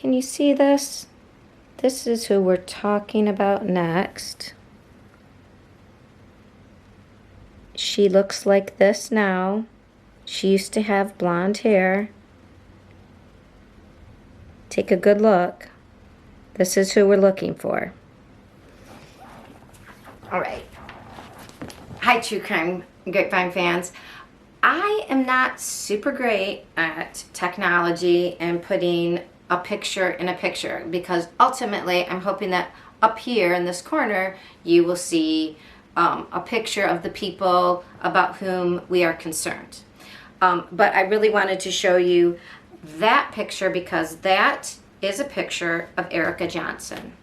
Can you see this? This is who we're talking about next. She looks like this now. She used to have blonde hair. Take a good look. This is who we're looking for. All right. Hi, True Crime Grapevine fans. I am not super great at technology and putting a picture in a picture, because ultimately I'm hoping that up here in this corner you will see a picture of the people about whom we are concerned. But I really wanted to show you that picture because that is a picture of Erica Johnson.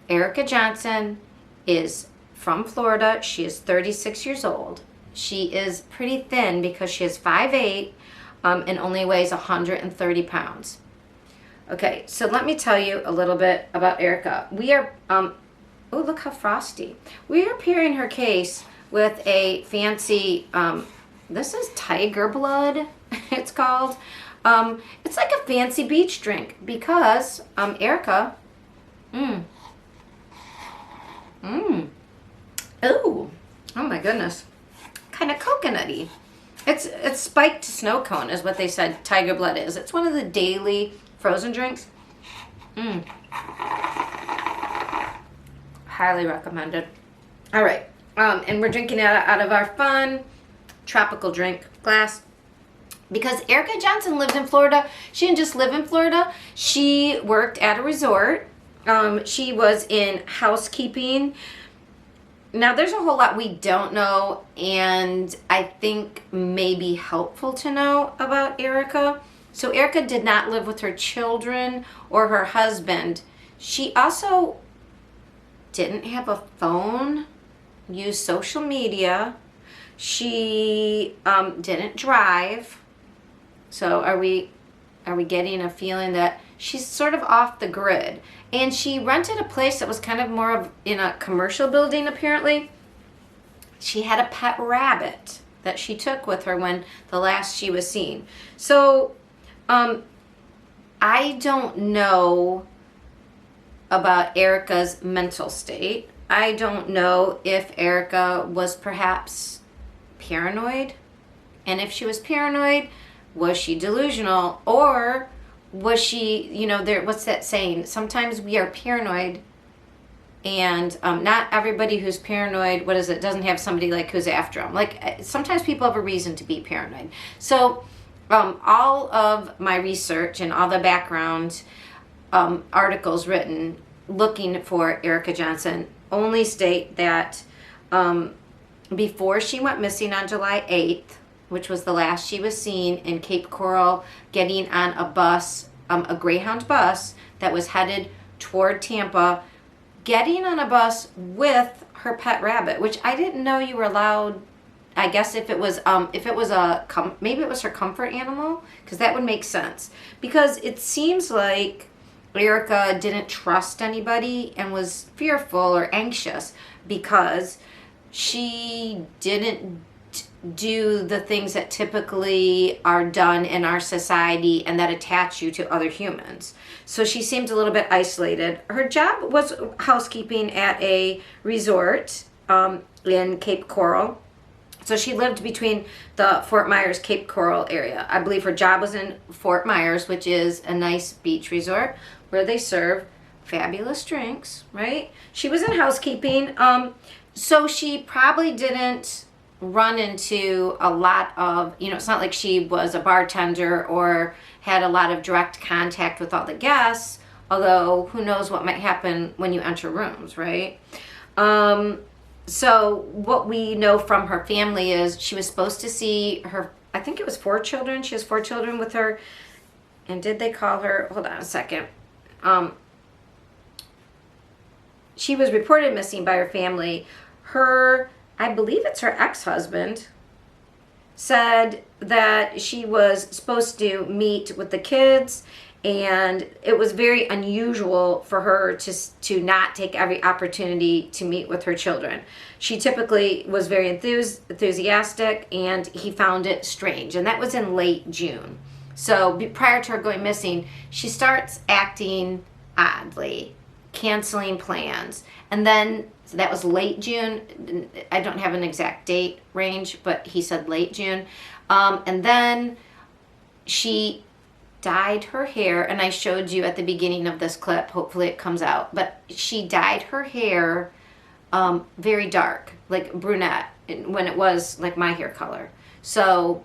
Erica Johnson is from Florida. She is 36 years old. She is pretty thin because she is 5'8" and only weighs 130 pounds. Okay, so let me tell you a little bit about Erica. We are, oh, look how frosty. We are pairing her case with a fancy, this is tiger blood, it's called. It's like a fancy beach drink because Erica, oh my goodness, kind of coconutty. It's spiked snow cone is what they said tiger blood is. It's one of the daily frozen drinks. Highly recommended. All right, and we're drinking it out of our fun tropical drink glass. Because Erica Johnson lived in Florida. She didn't just live in Florida. She worked at a resort. She was in housekeeping. Now, there's a whole lot we don't know, and I think may be helpful to know about Erica. So Erica did not live with her children or her husband. She also didn't have a phone, used social media. She didn't drive. So are we getting a feeling that she's sort of off the grid? And she rented a place that was kind of more of in a commercial building, apparently. She had a pet rabbit that she took with her when the last she was seen. So I don't know about Erica's mental state. I don't know if Erica was perhaps paranoid. And if she was paranoid, was she delusional, or was she, you know, there, what's that saying? Sometimes we are paranoid, and not everybody who's paranoid, what is it, doesn't have somebody like who's after them. Like sometimes people have a reason to be paranoid. So all of my research and all the background articles written looking for Erica Johnson only state that before she went missing on July 8th, which was the last she was seen in Cape Coral, getting on a bus, a Greyhound bus that was headed toward Tampa, getting on a bus with her pet rabbit, which I didn't know you were allowed. I guess if it was maybe it was her comfort animal, because that would make sense. Because it seems like Erica didn't trust anybody and was fearful or anxious because she didn't do the things that typically are done in our society and that attach you to other humans. So she seemed a little bit isolated. Her job was housekeeping at a resort in Cape Coral. So she lived between the Fort Myers, Cape Coral area. I believe her job was in Fort Myers, which is a nice beach resort where they serve fabulous drinks, right? She was in housekeeping. So she probably didn't run into a lot of, you know, it's not like she was a bartender or had a lot of direct contact with all the guests, although who knows what might happen when you enter rooms, right? So what we know from her family is she was supposed to see her, I think it was 4 children. She has 4 children with her. And did they call her, hold on a second. She was reported missing by her family. Her, I believe it's her ex-husband, said that she was supposed to meet with the kids, and it was very unusual for her to not take every opportunity to meet with her children. She typically was very enthusiastic, and he found it strange, and that was in late June. So prior to her going missing, she starts acting oddly, canceling plans. And then, so that was late June. I don't have an exact date range, but he said late June. And then she dyed her hair, and I showed you at the beginning of this clip, hopefully it comes out, but she dyed her hair very dark, like brunette, when it was like my hair color. So,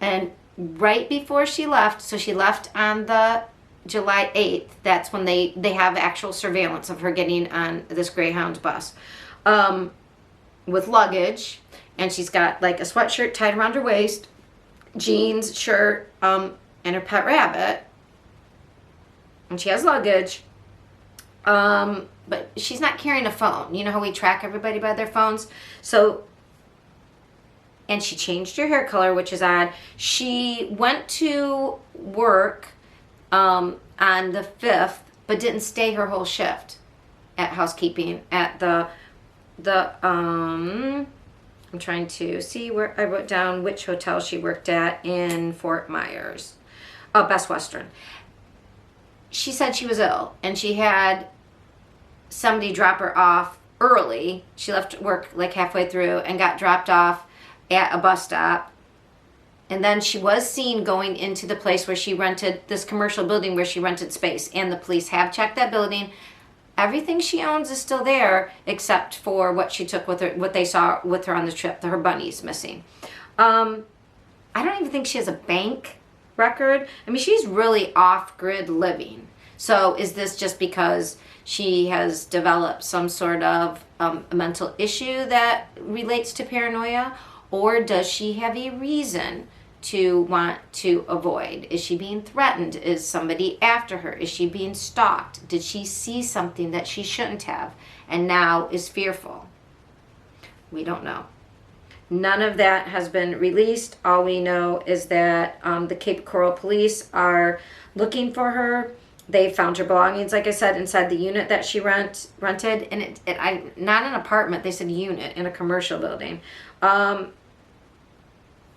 and right before she left, so she left on the July 8th, that's when they have actual surveillance of her getting on this Greyhound bus with luggage, and she's got like a sweatshirt tied around her waist, jeans, shirt, and her pet rabbit, and she has luggage, but she's not carrying a phone. You know how we track everybody by their phones? So, and she changed her hair color, which is odd. She went to work on the 5th, but didn't stay her whole shift at housekeeping at the I'm trying to see where I wrote down which hotel she worked at in Fort Myers. Oh, Best Western. She said she was ill, and she had somebody drop her off early. She left work like halfway through and got dropped off at a bus stop. And then she was seen going into the place where she rented, this commercial building where she rented space. And the police have checked that building. Everything she owns is still there, except for what she took with her, what they saw with her on the trip. Her bunny's missing. I don't even think she has a bank record. I mean, she's really off-grid living. So is this just because she has developed some sort of mental issue that relates to paranoia? Or does she have a reason to want to avoid? Is she being threatened? Is somebody after her? Is she being stalked? Did she see something that she shouldn't have and now is fearful? We don't know. None of that has been released. All we know is that the Cape Coral police are looking for her. They found her belongings, like I said, inside the unit that she rented. And not an apartment, they said unit in a commercial building.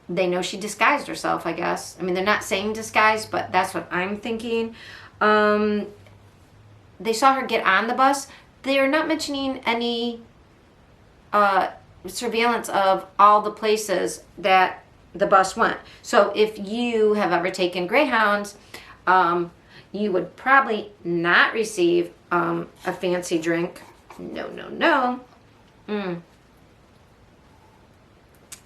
They know she disguised herself, I guess. I mean, they're not saying disguise, but that's what I'm thinking. They saw her get on the bus. They are not mentioning any surveillance of all the places that the bus went. So if you have ever taken Greyhounds, you would probably not receive a fancy drink. No.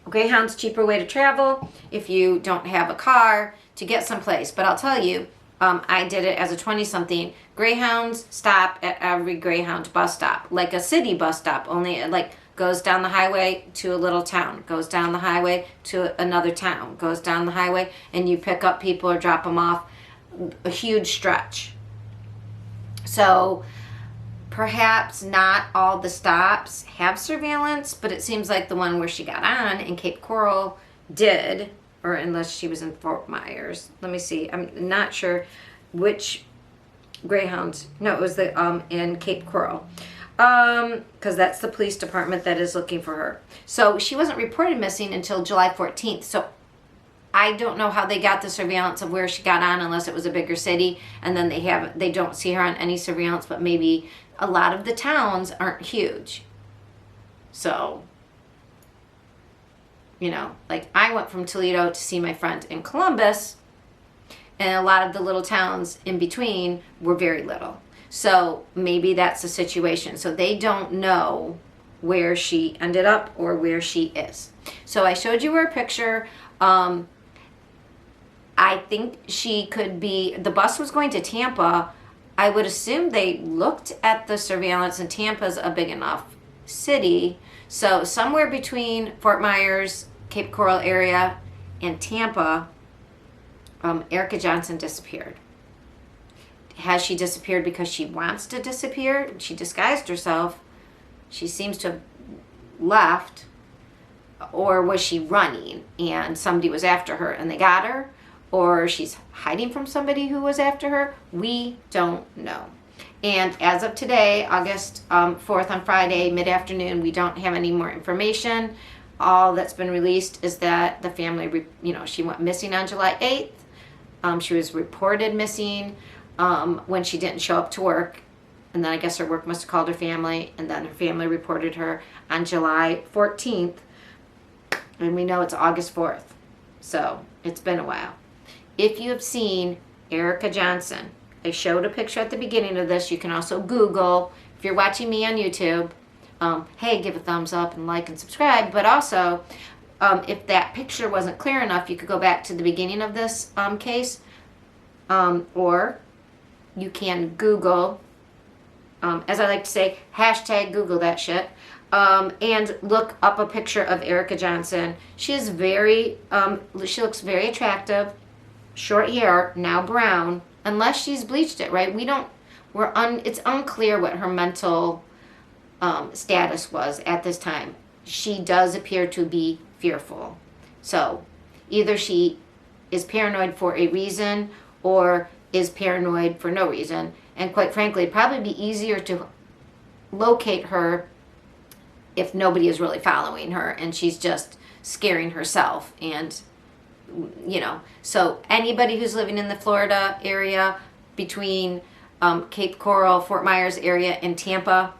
Greyhound's cheaper way to travel if you don't have a car to get someplace. But I'll tell you, I did it as a 20-something. Greyhounds stop at every Greyhound bus stop, like a city bus stop, only it like goes down the highway to a little town, goes down the highway to another town, goes down the highway, and you pick up people or drop them off, a huge stretch. So perhaps not all the stops have surveillance, but it seems like the one where she got on in Cape Coral did, or unless she was in Fort Myers. Let me see. I'm not sure which Greyhound. No, it was the in Cape Coral. Because that's the police department that is looking for her. So she wasn't reported missing until July 14th. So I don't know how they got the surveillance of where she got on, unless it was a bigger city, and then they don't see her on any surveillance, but maybe a lot of the towns aren't huge. So, you know, like I went from Toledo to see my friend in Columbus, and a lot of the little towns in between were very little. So maybe that's the situation. So they don't know where she ended up or where she is. So I showed you her picture. I think she could be, the bus was going to Tampa. I would assume they looked at the surveillance, and Tampa's a big enough city. So somewhere between Fort Myers, Cape Coral area, and Tampa, Erica Johnson disappeared. Has she disappeared because she wants to disappear? She disguised herself. She seems to have left. Or was she running and somebody was after her and they got her? Or she's hiding from somebody who was after her? We don't know. And as of today, August 4th on Friday, mid-afternoon, we don't have any more information. all that's been released is that the family, she went missing on July 8th. She was reported missing when she didn't show up to work. And then I guess her work must have called her family. And then her family reported her on July 14th. And we know it's August 4th. So it's been a while. If you have seen Erica Johnson, I showed a picture at the beginning of this. You can also Google. If you're watching me on YouTube, hey, give a thumbs up and like and subscribe. But also, if that picture wasn't clear enough, you could go back to the beginning of this case. Or you can Google, as I like to say, hashtag Google that shit. And look up a picture of Erica Johnson. She is she looks very attractive. Short hair, now brown, unless she's bleached it, right? It's unclear what her mental status was at this time. She does appear to be fearful. So either she is paranoid for a reason or is paranoid for no reason. And quite frankly, it'd probably be easier to locate her if nobody is really following her and she's just scaring herself. And, so anybody who's living in the Florida area between Cape Coral, Fort Myers area, and Tampa,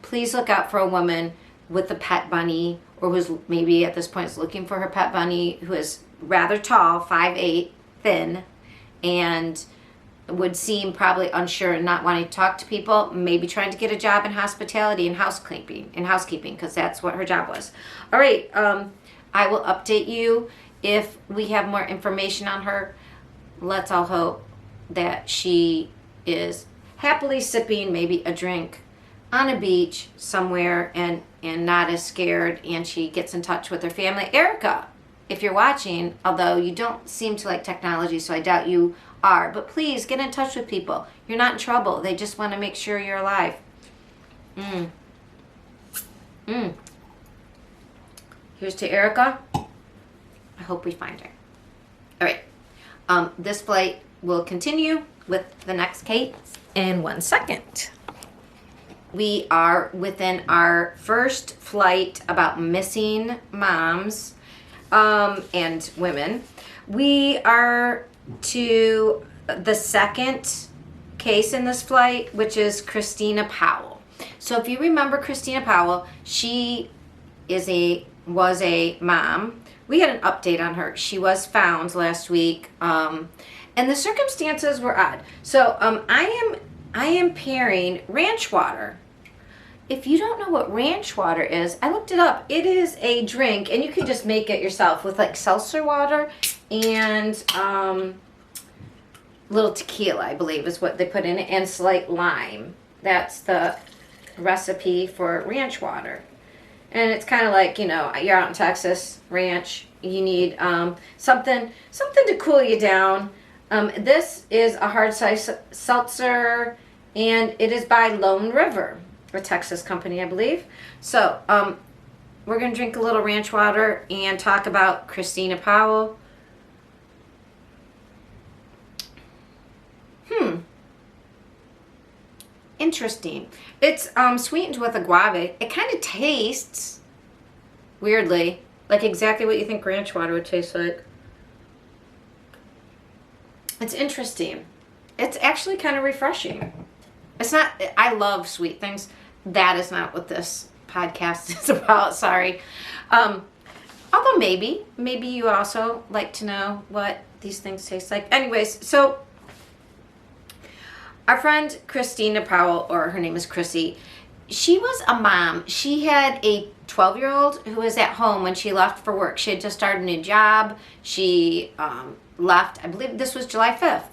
please look out for a woman with a pet bunny, or who's maybe at this point is looking for her pet bunny, who is rather tall, 5'8", thin, and would seem probably unsure and not wanting to talk to people, maybe trying to get a job in hospitality and housekeeping, because that's what her job was. All right, I will update you if we have more information on her. Let's all hope that she is happily sipping maybe a drink on a beach somewhere and not as scared, and she gets in touch with her family. Erica, if you're watching, although you don't seem to like technology, so I doubt you are, but please get in touch with people. You're not in trouble. They just want to make sure you're alive. Here's to Erica. I hope we find her. All right. This flight will continue with the next case in 1 second. We are within our first flight about missing moms and women. We are to the second case in this flight, which is Christina Powell. So if you remember Christina Powell, she was a mom. We had an update on her. She was found last week, and the circumstances were odd. So I am pairing ranch water. If you don't know what ranch water is, I looked it up. It is a drink, and you can just make it yourself with like seltzer water and little tequila, I believe is what they put in it, and slight lime. That's the recipe for ranch water. And it's kind of like, you're out in Texas, ranch, you need something to cool you down. This is a hard size seltzer, and it is by Lone River, a Texas company, I believe. So we're going to drink a little ranch water and talk about Christina Powell. Interesting. It's sweetened with agave. It kind of tastes, weirdly, like exactly what you think ranch water would taste like. It's interesting. It's actually kind of refreshing. It's not, I love sweet things. That is not what this podcast is about, sorry. Although maybe you also like to know what these things taste like. Anyways, so our friend Christina Powell, or her name is Chrissy, she was a mom. She had a 12-year-old who was at home when she left for work. She had just started a new job. She left, I believe this was July 5th.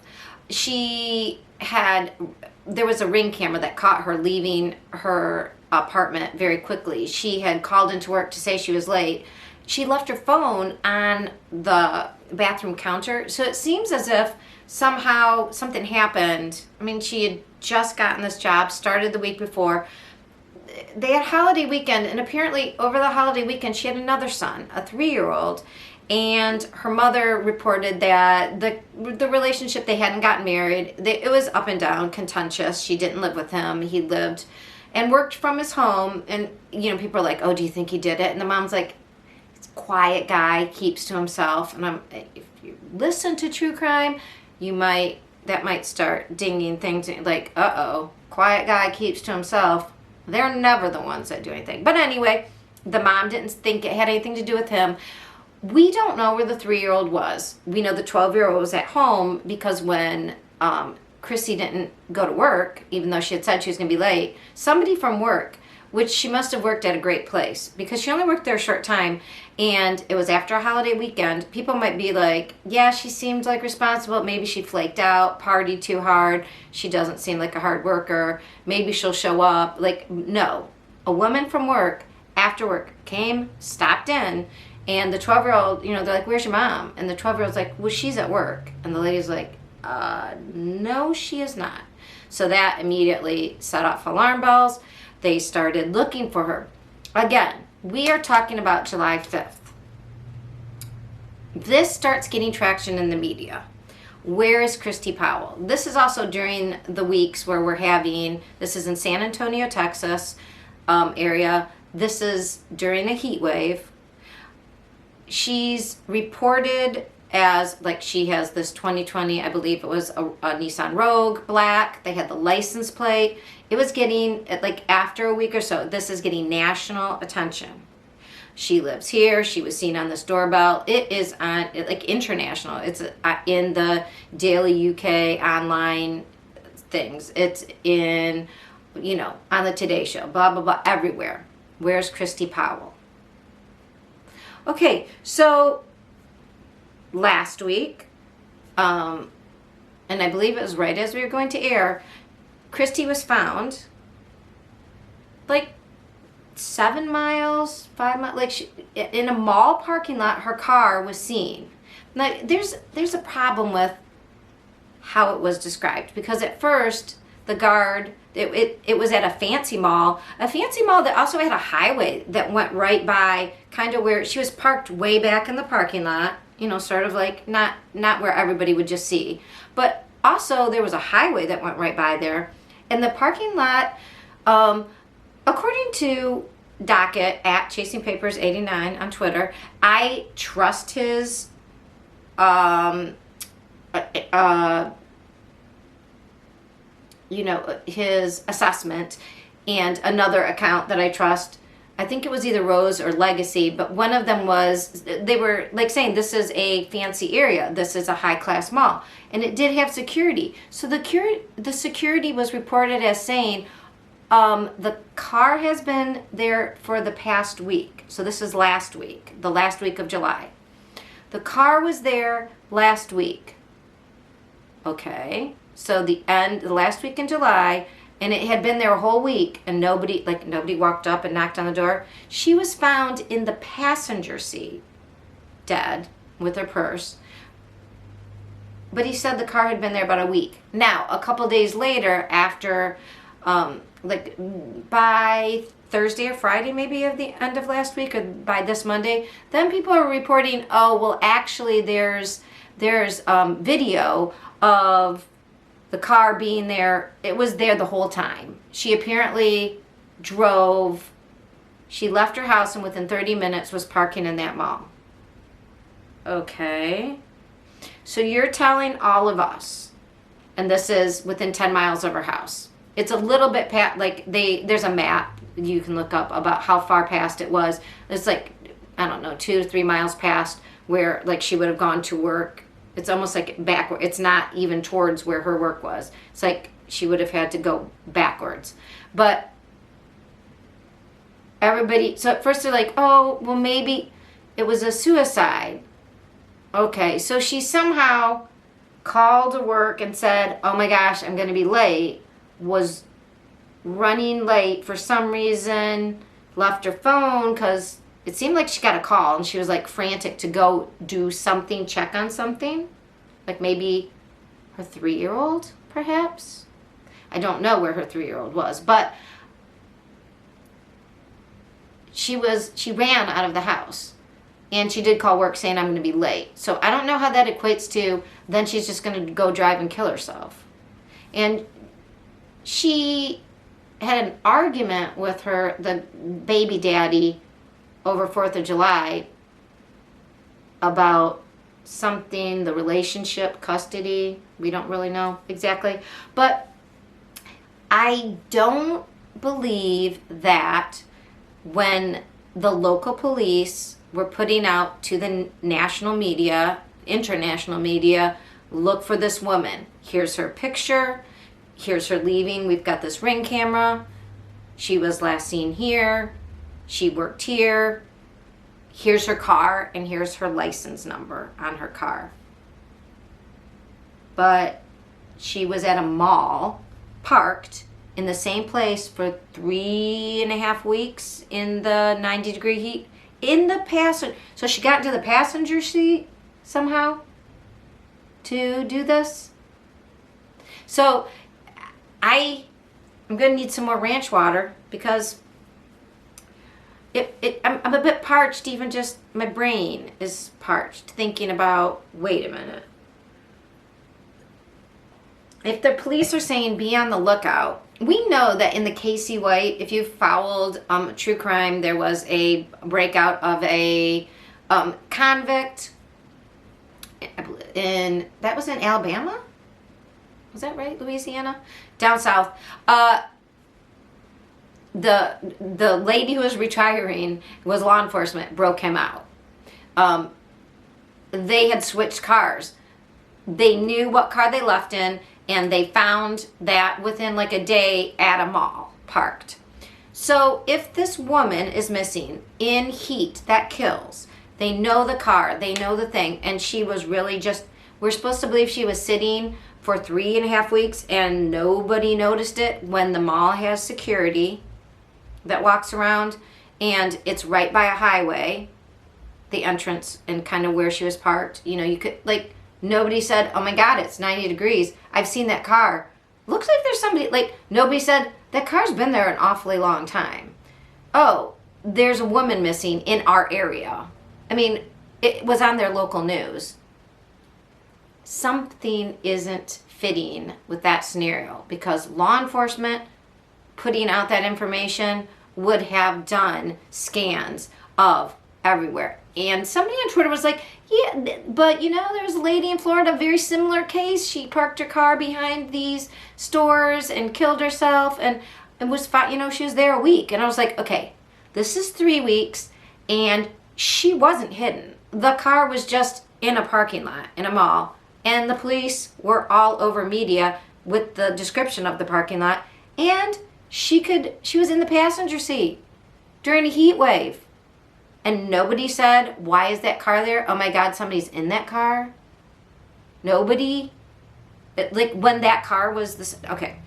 There was a Ring camera that caught her leaving her apartment very quickly. She had called into work to say she was late. She left her phone on the bathroom counter. So it seems as if somehow something happened. I mean, she had just gotten this job, started the week before. They had holiday weekend, and apparently over the holiday weekend she had another son, a 3-year-old, and her mother reported that the relationship, they hadn't gotten married. It was up and down, contentious. She didn't live with him. He lived and worked from his home, and people are like, oh, do you think he did it? And the mom's like, quiet guy keeps to himself. And if you listen to true crime, that might start dinging things like, uh-oh, quiet guy keeps to himself. They're never the ones that do anything. But anyway, the mom didn't think it had anything to do with him. We don't know where the 3-year-old was. We know the 12-year-old was at home because when Chrissy didn't go to work, even though she had said she was going to be late, somebody from work, which she must have worked at a great place because she only worked there a short time, and it was after a holiday weekend. People might be like, yeah, she seemed like responsible. Maybe she flaked out, partied too hard. She doesn't seem like a hard worker. Maybe she'll show up. Like, no. A woman from work, after work, came, stopped in, and the 12-year-old, they're like, where's your mom? And the 12-year-old's like, well, she's at work. And the lady's like, no, she is not. So that immediately set off alarm bells. They started looking for her. Again, we are talking about July 5th. This starts getting traction in the media. Where is Christy Powell? This is also during the weeks where this is in San Antonio, Texas area. This is during a heat wave. She's reported as, like, she has this 2020, I believe it was a Nissan Rogue black. They had the license plate. It was getting, like, after a week or so, this is getting national attention. She lives here. She was seen on this doorbell. It is on, like, international. It's in the Daily UK online things. It's in, on the Today Show, blah, blah, blah, everywhere. Where's Christy Powell? Okay, so last week, and I believe it was right as we were going to air, Christy was found like 7 miles, 5 miles, like in a mall parking lot. Her car was seen. Now, there's a problem with how it was described, because at first the guard, it was at a fancy mall that also had a highway that went right by, kind of where she was parked, way back in the parking lot, sort of like not where everybody would just see, but also there was a highway that went right by there. And the parking lot, according to Docket at Chasing Papers 89 on Twitter, I trust his his assessment, and another account that I trust, I think it was either Rose or Legacy, but one of them they were like saying this is a fancy area, this is a high-class mall, and it did have security. So the security was reported as saying the car has been there for the past week. So this is last week, the last week of July. The car was there last week. Okay, so the last week in July, and it had been there a whole week, and nobody walked up and knocked on the door. She was found in the passenger seat, dead, with her purse. But he said the car had been there about a week. Now, a couple days later, after, by Thursday or Friday, maybe of the end of last week, or by this Monday, then people are reporting, oh, well, actually, there's video of the car being there. It was there the whole time. She apparently she left her house and within 30 minutes was parking in that mall. Okay. So you're telling all of us, and this is within 10 miles of her house. It's a little bit past, there's a map you can look up about how far past it was. It's like, I don't know, 2 to 3 miles past where, like, she would have gone to work. It's almost like backward. It's not even towards where her work was. It's like she would have had to go backwards. But everybody, so at first they're like, oh, well, maybe it was a suicide. Okay, so she somehow called to work and said, oh my gosh, I'm going to be late, was running late for some reason, left her phone because it seemed like she got a call and she was like frantic to go do something, check on something. Like maybe her 3-year-old, perhaps? I don't know where her 3-year-old was, but she ran out of the house. And she did call work saying, I'm going to be late. So I don't know how that equates to then she's just going to go drive and kill herself. And she had an argument with the baby daddy over 4th of July about something, the relationship, custody. We don't really know exactly. But I don't believe that when the local police were putting out to the national media, international media, look for this woman. Here's her picture. Here's her leaving. We've got this ring camera. She was last seen here. She worked here. Here's her car, and here's her license number on her car. But she was at a mall, parked in the same place for 3.5 weeks in the 90-degree heat. In the passenger, so she got into the passenger seat somehow to do this. So I'm gonna need some more ranch water because I'm a bit parched. Even just my brain is parched thinking about. Wait a minute. If the police are saying be on the lookout, we know that in the Casey White, if you followed true crime, there was a breakout of a convict that was in Alabama? Was that right? Louisiana? Down south. The lady who was retiring was law enforcement, broke him out. They had switched cars. They knew what car they left in, and they found that within like a day at a mall, parked. So if this woman is missing in heat that kills, they know the car, they know the thing, and she was really just, we're supposed to believe she was sitting for 3.5 weeks and nobody noticed it when the mall has security that walks around and it's right by a highway, the entrance and kind of where she was parked. You know, you could, like, nobody said, oh my God, it's 90 degrees. I've seen that car. Looks like there's somebody, like, nobody said, that car's been there an awfully long time. Oh, there's a woman missing in our area. I mean, it was on their local news. Something isn't fitting with that scenario because law enforcement putting out that information would have done scans of everywhere. And somebody on Twitter was like, yeah, but you know, there was a lady in Florida, a very similar case. She parked her car behind these stores and killed herself and was, you know, she was there a week. And I was like, okay, this is 3 weeks and she wasn't hidden. The car was just in a parking lot, in a mall. And the police were all over media with the description of the parking lot. And she was in the passenger seat during a heat wave. And nobody said, why is that car there? Oh my God, somebody's in that car. Nobody. Like when that car was this. Okay.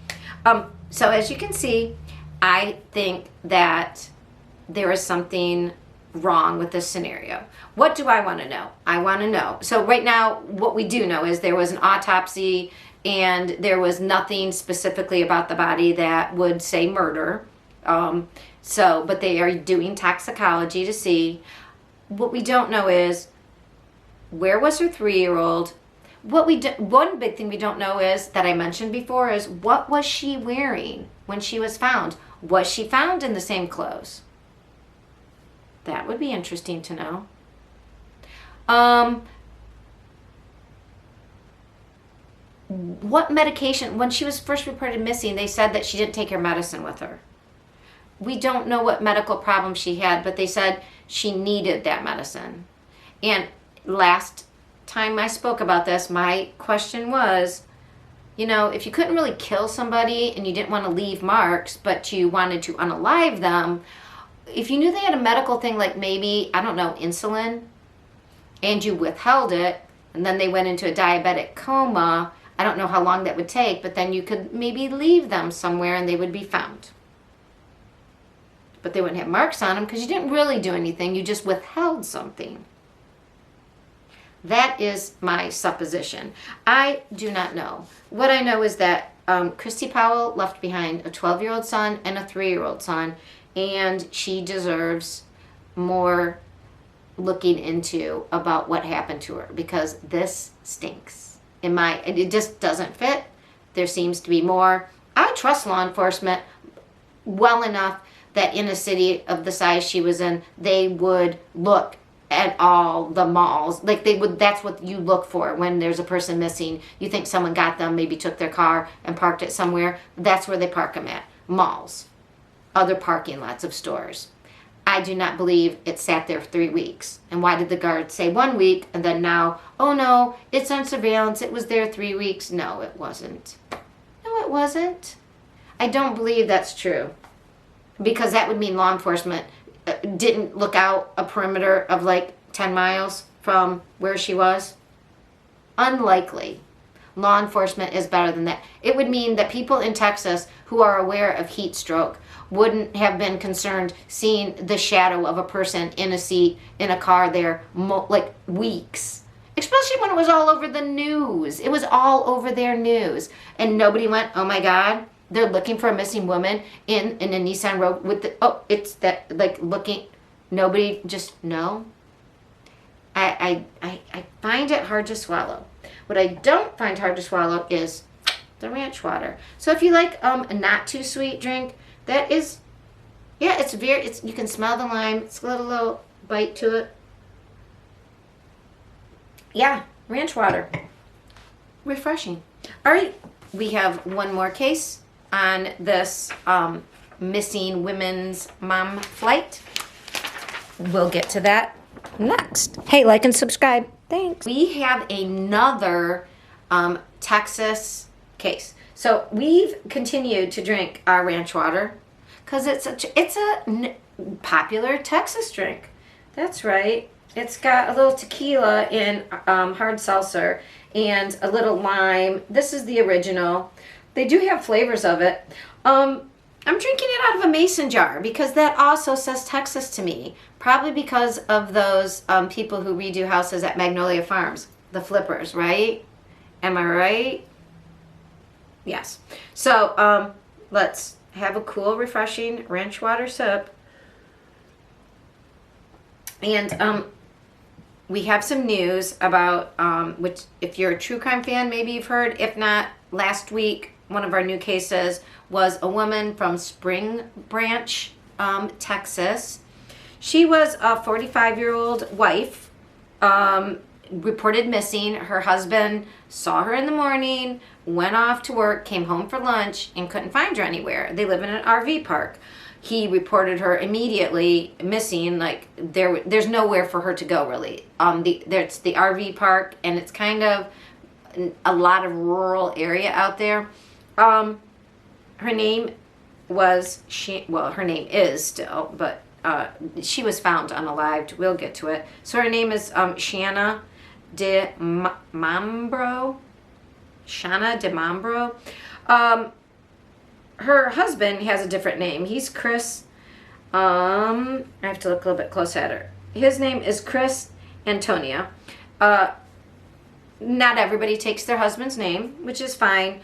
So as you can see, I think that there is something wrong with this scenario. What do I want to know? I want to know. So right now, what we do know is there was an autopsy and there was nothing specifically about the body that would say murder. But they are doing toxicology to see. What we don't know is where was her 3-year-old? One big thing we don't know is, that I mentioned before, is what was she wearing when she was found? Was she found in the same clothes? That would be interesting to know. What medication, when she was first reported missing, they said that she didn't take her medicine with her. We don't know what medical problem she had, but they said she needed that medicine. And last time I spoke about this, my question was, you know, if you couldn't really kill somebody and you didn't want to leave marks, but you wanted to unalive them, if you knew they had a medical thing like maybe, I don't know, insulin, and you withheld it, and then they went into a diabetic coma, I don't know how long that would take, but then you could maybe leave them somewhere and they would be found. But they wouldn't have marks on them because you didn't really do anything, you just withheld something. That is my supposition. I do not know. What I know is that Chrissy Powell left behind a 12-year-old son and a 3-year-old son, and she deserves more looking into about what happened to her, because this stinks. It just doesn't fit. There seems to be more. I trust law enforcement well enough that in a city of the size she was in, they would look at all the malls. Like that's what you look for when there's a person missing. You think someone got them, maybe took their car and parked it somewhere. That's where they park them at. Malls, other parking lots of stores. I do not believe it sat there 3 weeks. And why did the guard say 1 week and then now, oh no, it's on surveillance, it was there 3 weeks? No, it wasn't. No, it wasn't. I don't believe that's true, because that would mean law enforcement didn't look out a perimeter of like 10 miles from where she was. Unlikely. Law enforcement is better than that. It would mean that people in Texas who are aware of heat stroke wouldn't have been concerned seeing the shadow of a person in a seat in a car there like weeks. Especially when it was all over the news. It was all over their news. And nobody went, oh my God, they're looking for a missing woman in a Nissan Rogue with the, oh, it's that, like looking, nobody just, no. I find it hard to swallow. What I don't find hard to swallow is the ranch water. So if you like a not too sweet drink, that is, yeah, it's you can smell the lime. It's got a little bite to it. Yeah, ranch water. Refreshing. All right, we have one more case on this missing women's mom flight. We'll get to that next. Hey, like and subscribe. Thanks. We have another Texas case. So we've continued to drink our ranch water because it's a popular Texas drink. That's right. It's got a little tequila in hard seltzer and a little lime. This is the original. They do have flavors of it. I'm drinking it out of a mason jar because that also says Texas to me. Probably because of those people who redo houses at Magnolia Farms. The flippers, right? Am I right? Yes. So let's have a cool, refreshing ranch water sip. And we have some news about, which if you're a true crime fan, maybe you've heard. If not, last week, one of our new cases was a woman from Spring Branch, Texas. She was a 45-year-old wife, reported missing. Her husband saw her in the morning, went off to work, came home for lunch, and couldn't find her anywhere. They live in an RV park. He reported her immediately missing. Like there's nowhere for her to go really. There's the RV park, and it's kind of a lot of rural area out there. Her name was her name is still, but she was found unalived. We'll get to it. So her name is Shana Di Mambro. Shana Di Mambro. Her husband has a different name. He's Chris. I have to look a little bit close at her. His name is Chris Antonia. Not everybody takes their husband's name, which is fine.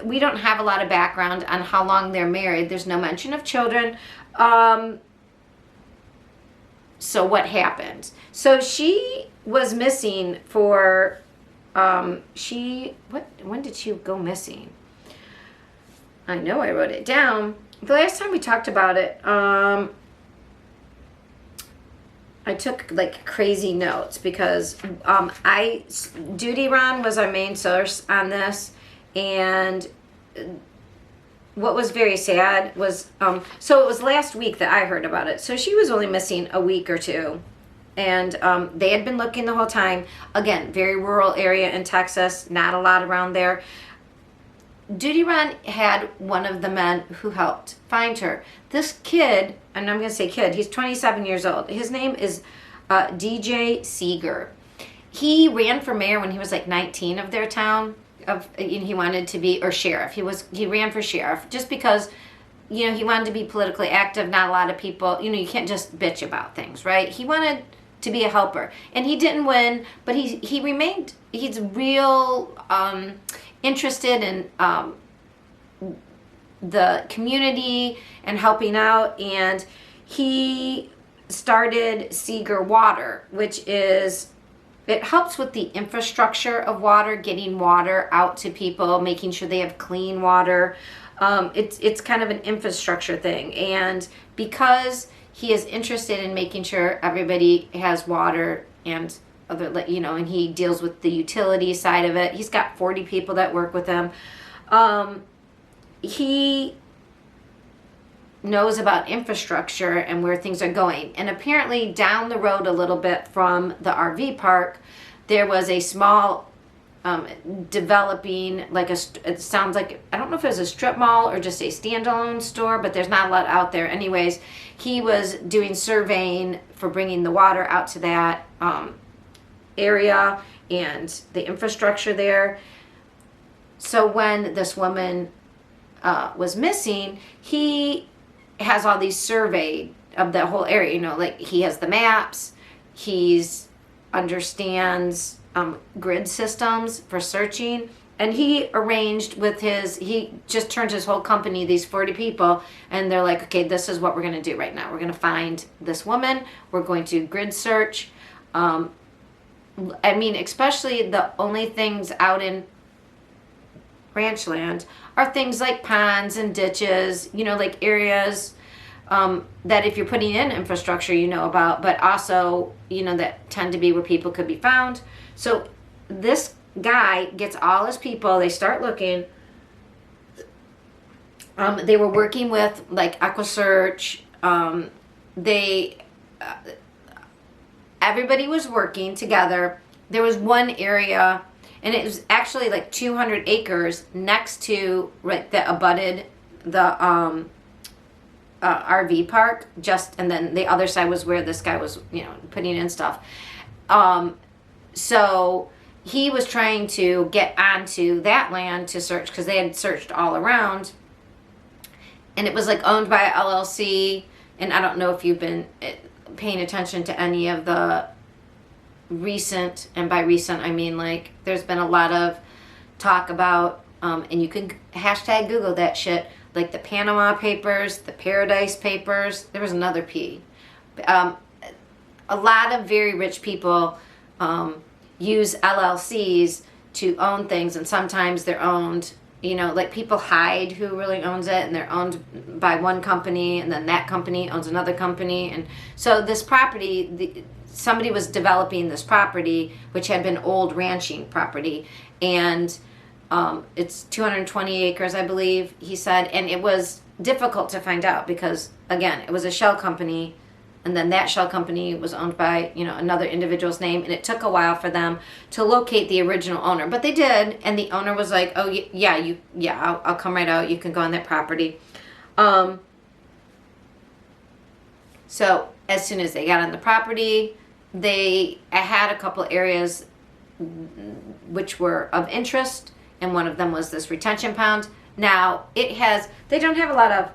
We don't have a lot of background on how long they're married. There's no mention of children. So what happened? So she was missing for, when did she go missing? I know I wrote it down. The last time we talked about it, I took like crazy notes because Duty Ron was our main source on this, and what was very sad was so it was last week that I heard about it. So she was only missing a week or two, and they had been looking the whole time. Again, very rural area in Texas, not a lot around there. Duty Ron had one of the men who helped find her. This kid, and I'm going to say kid, he's 27 years old. His name is DJ Seeger. He ran for mayor when he was like 19 of their town. He wanted to be, or sheriff. He ran for sheriff just because, he wanted to be politically active. Not a lot of people, you can't just bitch about things, right? He wanted to be a helper, and he didn't win, but he remained. He's real interested in the community and helping out, and he started Seeger Water, which is, it helps with the infrastructure of water, getting water out to people, making sure they have clean water. It's kind of an infrastructure thing, and because he is interested in making sure everybody has water and other, and he deals with the utility side of it. He's got 40 people that work with him. He knows about infrastructure and where things are going. And apparently down the road a little bit from the RV park, there was a small developing, it sounds like, I don't know if it was a strip mall or just a standalone store, but there's not a lot out there. Anyways, he was doing surveying for bringing the water out to that area and the infrastructure there. So when this woman was missing, he has all these surveyed of the whole area, like he has the maps, he's understands grid systems for searching, and he arranged with he just turned his whole company, these 40 people, and they're like, okay, this is what we're going to do right now. We're going to find this woman, we're going to grid search. Especially the only things out in ranch land are things like ponds and ditches, like areas that if you're putting in infrastructure, about, but also, that tend to be where people could be found. So this guy gets all his people, they start looking. They were working with like EquiSearch. Everybody was working together. There was one area, and it was actually like 200 acres next to, right, that abutted the RV park, and then the other side was where this guy was, putting in stuff. So he was trying to get onto that land to search, because they had searched all around, and it was like owned by a LLC. And I don't know if you've been paying attention to any of the recent, and by recent I mean like there's been a lot of talk about, and you can hashtag Google that shit, like the Panama Papers, the Paradise Papers. There was another P. A lot of very rich people use LLCs to own things, and sometimes they're owned, like people hide who really owns it, and they're owned by one company, and then that company owns another company. And so this property, somebody was developing this property, which had been old ranching property, and it's 220 acres, I believe, he said, and it was difficult to find out because, again, it was a shell company, and then that shell company was owned by, another individual's name, and it took a while for them to locate the original owner. But they did, and the owner was like, oh, yeah, I'll come right out. You can go on that property. So as soon as they got on the property, they had a couple areas which were of interest, and one of them was this retention pond. Now, they don't have a lot of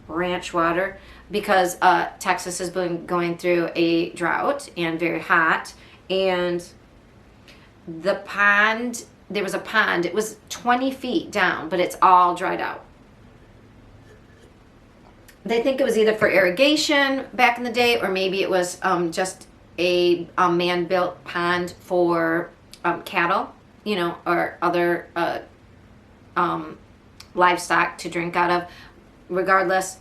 ranch water because Texas has been going through a drought and very hot. And the pond, there was a pond, it was 20 feet down, but it's all dried out. They think it was either for irrigation back in the day, or maybe it was just a man-built pond for cattle, or other livestock to drink out of. Regardless,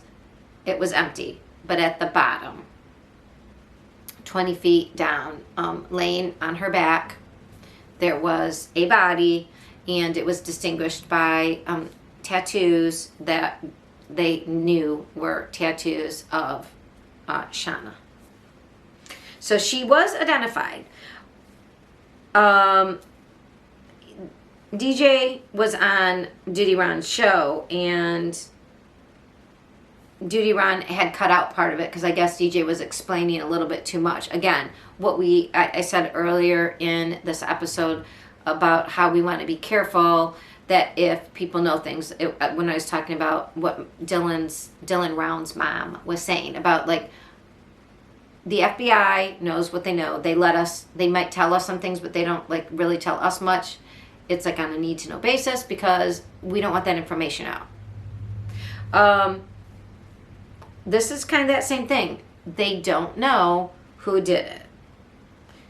it was empty. But at the bottom, 20 feet down, laying on her back, there was a body, and it was distinguished by tattoos that they knew were tattoos of Shana. So she was identified. DJ was on Duty Ron's show, and Duty Ron had cut out part of it because I guess DJ was explaining a little bit too much. Again, what I said earlier in this episode about how we want to be careful that if people know things, when I was talking about what Dylan Round's mom was saying about, like, the FBI knows what they know. They might tell us some things, but they don't like really tell us much. It's like on a need to know basis because we don't want that information out. This is kind of that same thing. They don't know who did it.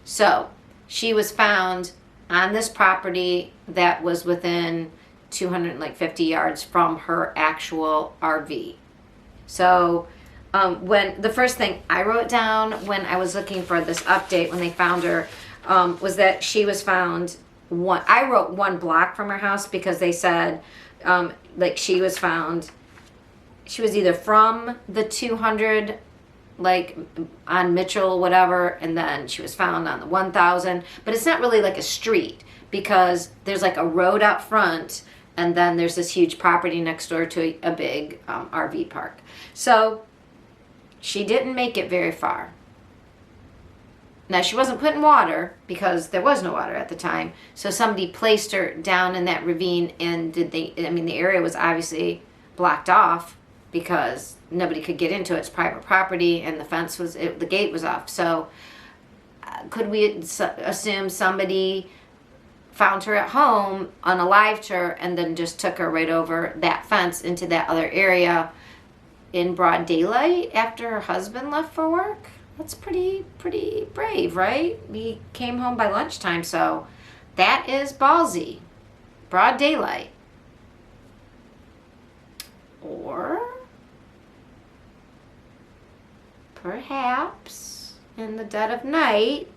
So she was found on this property that was within 250 yards from her actual RV. So when the first thing I wrote down when I was looking for this update when they found her was that she was found I wrote 1 block from her house because they said like she was found, she was either from the 200 like on Mitchell whatever, and then she was found on the 1000, but it's not really like a street because there's like a road out front and then there's this huge property next door to a big RV park. So she didn't make it very far. Now, she wasn't put in water because there was no water at the time. So somebody placed her down in that ravine, and the area was obviously blocked off because nobody could get into it. It's private property, and the fence was, the gate was off. So could we assume somebody found her at home, unalived her, and then just took her right over that fence into that other area in broad daylight after her husband left for work? That's pretty brave, right? He came home by lunchtime, so that is ballsy. Broad daylight. Or perhaps in the dead of night,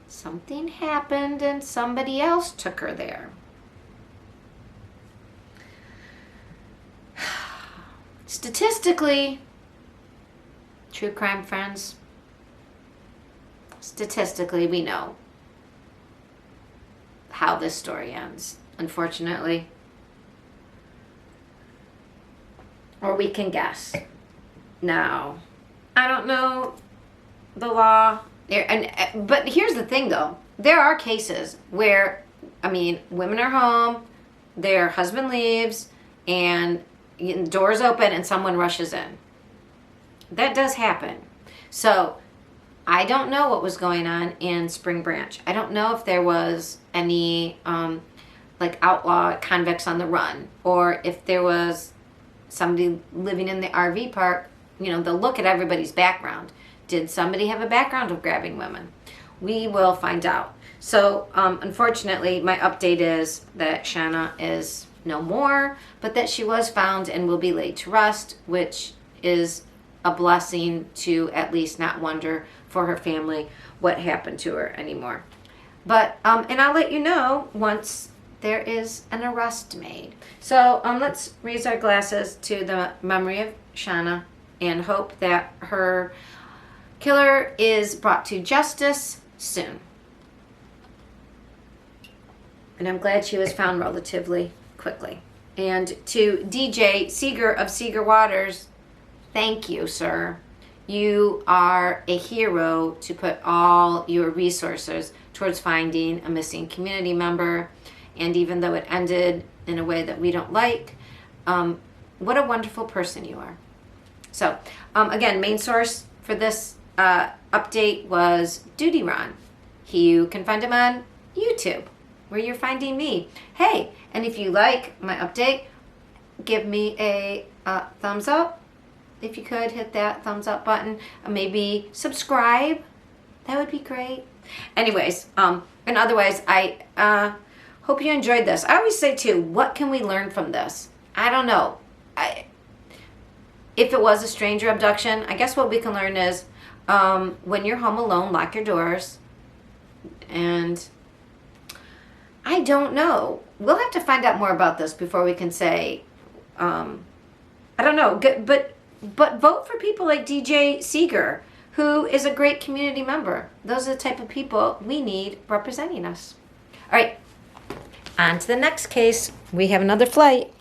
something happened and somebody else took her there. Statistically, true crime friends, statistically we know how this story ends, unfortunately. Or we can guess. Now, I don't know the law, but here's the thing though. There are cases where, women are home, their husband leaves, and doors open and someone rushes in. That does happen. So I don't know what was going on in Spring Branch. I don't know if there was any outlaw convicts on the run, or if there was somebody living in the RV park. They'll look at everybody's background. Did somebody have a background of grabbing women? We will find out. So unfortunately, my update is that Shana is no more, but that she was found and will be laid to rest, which is a blessing to at least not wonder for her family what happened to her anymore. But and I'll let you know once there is an arrest made. So let's raise our glasses to the memory of Shana and hope that her killer is brought to justice soon. And I'm glad she was found relatively quickly. And to DJ Seeger of Seeger Waters, thank you, sir. You are a hero to put all your resources towards finding a missing community member. And even though it ended in a way that we don't like, what a wonderful person you are. So, again, main source for this update was Duty Ron. You can find him on YouTube, where you're finding me. Hey, and if you like my update, give me a thumbs up. If you could, hit that thumbs up button. Maybe subscribe. That would be great. Anyways, and otherwise, I hope you enjoyed this. I always say, too, what can we learn from this? I don't know. If it was a stranger abduction, I guess what we can learn is when you're home alone, lock your doors. And I don't know. We'll have to find out more about this before we can say, I don't know. But vote for people like DJ Seeger, who is a great community member. Those are the type of people we need representing us. All right, on to the next case. We have another flight.